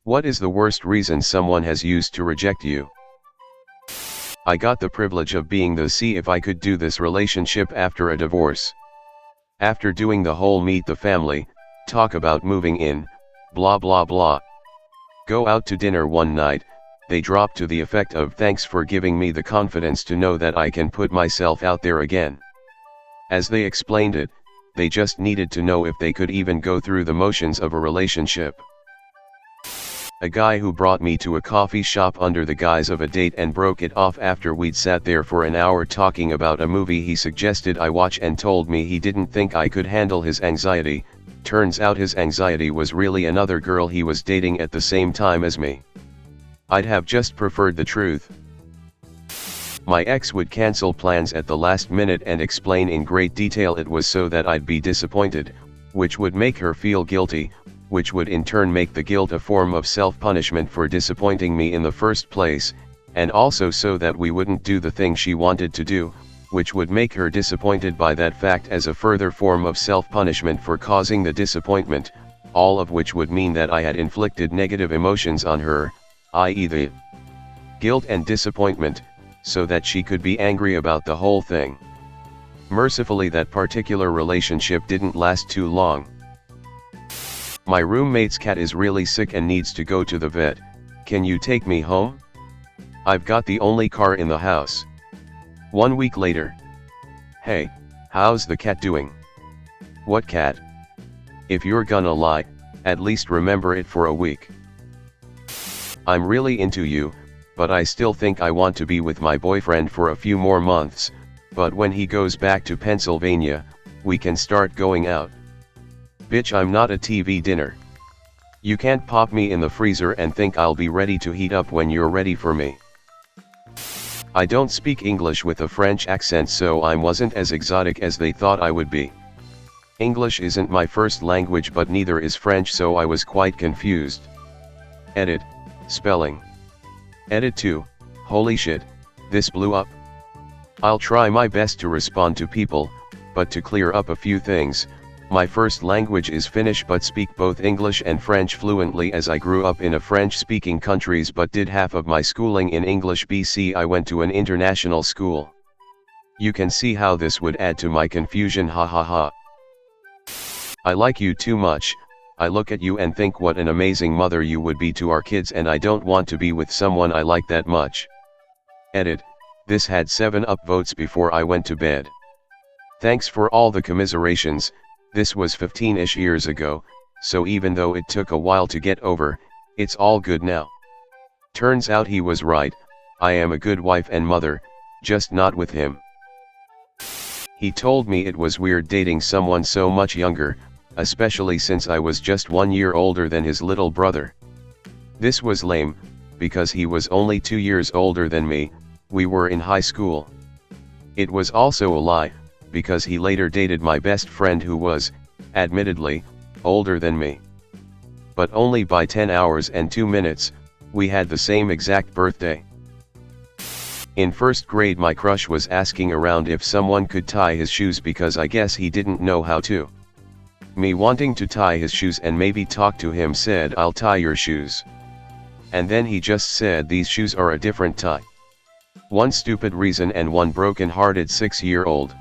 What is the worst reason someone has used to reject you? I got the privilege of being the see if I could do this relationship after a divorce. After doing the whole meet the family, talk about moving in, blah blah blah. Go out to dinner one night, they dropped to the effect of thanks for giving me the confidence to know that I can put myself out there again. As they explained it, they just needed to know if they could even go through the motions of a relationship. A guy who brought me to a coffee shop under the guise of a date and broke it off after we'd sat there for an hour talking about a movie he suggested I watch and told me he didn't think I could handle his anxiety. Turns out his anxiety was really another girl he was dating at the same time as me. I'd have just preferred the truth. My ex would cancel plans at the last minute and explain in great detail it was so that I'd be disappointed, which would make her feel guilty, which would in turn make the guilt a form of self-punishment for disappointing me in the first place, and also so that we wouldn't do the thing she wanted to do, which would make her disappointed by that fact as a further form of self-punishment for causing the disappointment, all of which would mean that I had inflicted negative emotions on her, i.e. the guilt and disappointment, so that she could be angry about the whole thing. Mercifully, that particular relationship didn't last too long. My roommate's cat is really sick and needs to go to the vet. Can you take me home? I've got the only car in the house. 1 week later. Hey, how's the cat doing? What cat? If you're gonna lie, at least remember it for a week. I'm really into you, but I still think I want to be with my boyfriend for a few more months, but when he goes back to Pennsylvania, we can start going out. Bitch, I'm not a TV dinner. You can't pop me in the freezer and think I'll be ready to heat up when you're ready for me. I don't speak English with a French accent, so I wasn't as exotic as they thought I would be. English isn't my first language, but neither is French, so I was quite confused. Edit, spelling. Edit 2, holy shit, this blew up. I'll try my best to respond to people, but to clear up a few things, my first language is Finnish, but speak both English and French fluently as I grew up in a French-speaking countries but did half of my schooling in English. BC I went to an international school. You can see how this would add to my confusion, ha ha ha. I like you too much. I look at you and think what an amazing mother you would be to our kids, and I don't want to be with someone I like that much. Edit, this had 7 upvotes before I went to bed. Thanks for all the commiserations. This was 15-ish years ago, so even though it took a while to get over, it's all good now. Turns out he was right, I am a good wife and mother, just not with him. He told me it was weird dating someone so much younger, especially since I was just 1 year older than his little brother. This was lame, because he was only 2 years older than me, we were in high school. It was also a lie, because he later dated my best friend who was, admittedly, older than me. But only by 10 hours and 2 minutes, we had the same exact birthday. In first grade my crush was asking around if someone could tie his shoes because I guess he didn't know how to. Me wanting to tie his shoes and maybe talk to him said, I'll tie your shoes. And then he just said these shoes are a different tie. One stupid reason and one broken-hearted 6-year-old.